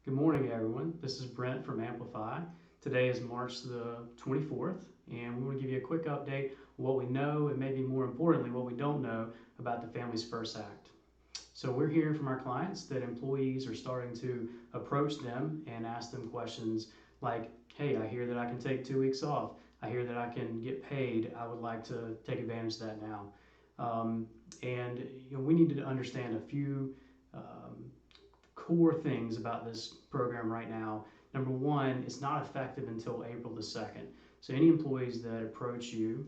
Good morning, everyone. This is Brent from Amplify. Today is March the 24th, and we want to give you a quick update on what we know and maybe more importantly, what we don't know about the Families First Act. So we're hearing from our clients that employees are starting to approach them and ask them questions like, hey, I hear that I can take 2 weeks off. I hear that I can get paid. I would like to take advantage of that now. We need to understand a few core things about this program right now. Number one, it's not effective until April the 2nd. So any employees that approach you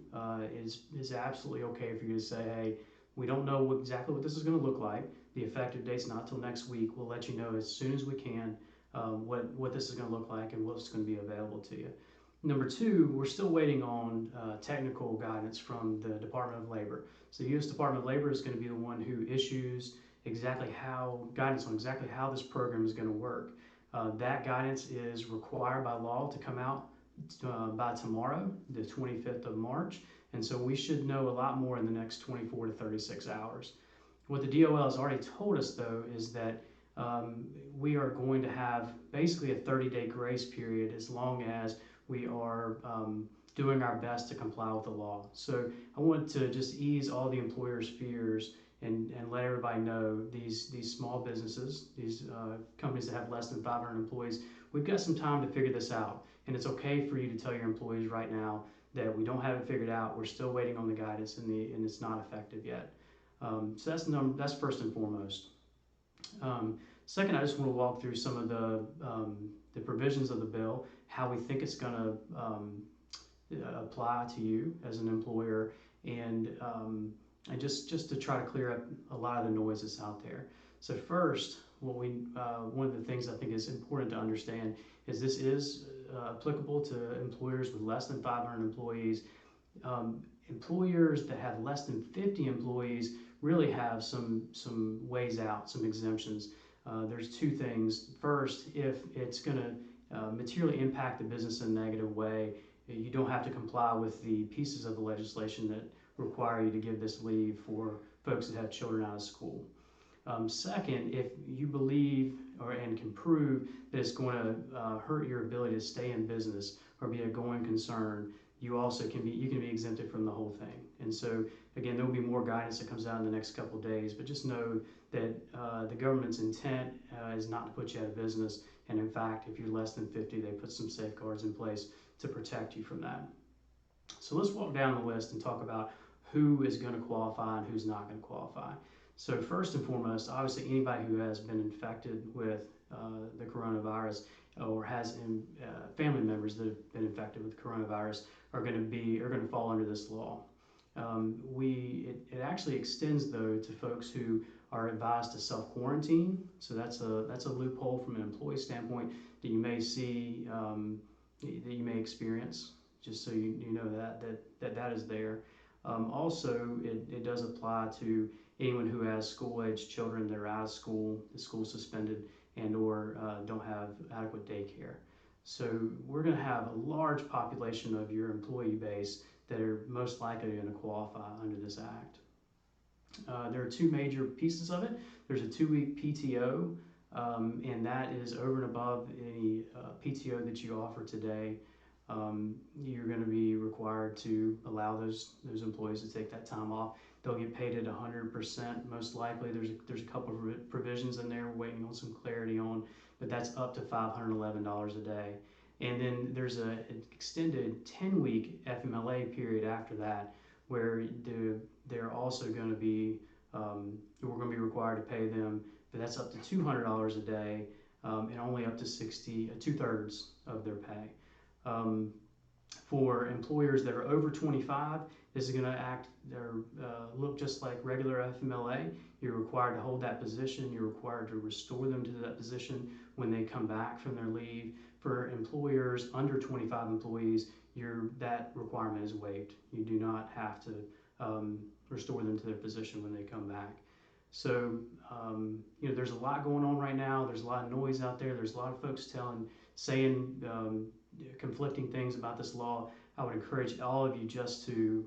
is absolutely okay for you to say, hey, we don't know exactly what this is going to look like. The effective date's not till next week. We'll let you know as soon as we can what this is going to look like and what's going to be available to you. Number two, we're still waiting on technical guidance from the Department of Labor. So the U.S. Department of Labor is going to be the one who issues guidance on exactly how this program is going to work. That guidance is required by law to come out by tomorrow, the 25th of March, and so we should know a lot more in the next 24 to 36 hours. What the DOL has already told us, though, is that we are going to have basically a 30-day grace period as long as we are doing our best to comply with the law. So I want to just ease all the employers' fears and let everybody know these small businesses, these companies that have less than 500 employees, we've got some time to figure this out. And it's okay for you to tell your employees right now that we don't have it figured out, we're still waiting on the guidance and it's not effective yet. So that's first and foremost. Second, I just want to walk through some of the provisions of the bill, how we think it's going to apply to you as an employer, and just to try to clear up a lot of the noise that's out there. So first, one of the things I think is important to understand is this is applicable to employers with less than 500 employees. Employers that have less than 50 employees really have some ways out, some exemptions. There's two things. First, if it's going to materially impact the business in a negative way, you don't have to comply with the pieces of the legislation that require you to give this leave for folks that have children out of school. Second, if you believe and can prove that it's going to hurt your ability to stay in business or be a going concern, you can be exempted from the whole thing. And so again, there will be more guidance that comes out in the next couple of days, but just know that the government's intent is not to put you out of business. And in fact, if you're less than 50, they put some safeguards in place to protect you from that. So let's walk down the list and talk about who is going to qualify and who's not going to qualify. So first and foremost, obviously anybody who has been infected with the coronavirus or has family members that have been infected with coronavirus are going to fall under this law. It actually extends though to folks who are advised to self-quarantine. So that's a loophole from an employee standpoint that you may see that you may experience. Just so you know that is there. Also, it does apply to anyone who has school-age children that are out of school, the school suspended, and or don't have adequate daycare. So we're going to have a large population of your employee base that are most likely going to qualify under this act. There are two major pieces of it. There's a 2-week PTO, and that is over and above any PTO that you offer today. You're going to be required to allow those employees to take that time off. They'll get paid at 100% most likely. There's a couple of provisions in there we're waiting on some clarity on, but that's up to $511 a day. And then there's an extended 10-week FMLA period after that where they're also going to be, we're going to be required to pay them, but that's up to $200 a day and only up to 2/3 of their pay. For employers that are over 25, this is going to look just like regular FMLA. You're required to hold that position. You're required to restore them to that position when they come back from their leave. For employers under 25 employees, that requirement is waived. You do not have to restore them to their position when they come back. So, there's a lot going on right now. There's a lot of noise out there. There's a lot of folks saying conflicting things about this law. I would encourage all of you just to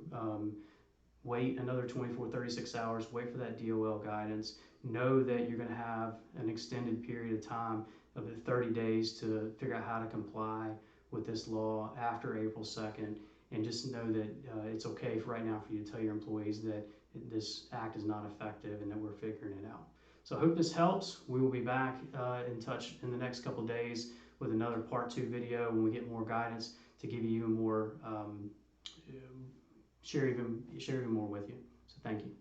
wait another 24, 36 hours, wait for that DOL guidance. Know that you're going to have an extended period of time of the 30 days to figure out how to comply with this law after April 2nd. And just know that it's okay for right now for you to tell your employees that this act is not effective and that we're figuring it out. So I hope this helps. We will be back in touch in the next couple of days with another part 2 video when we get more guidance to give you even more, share even more with you. So thank you.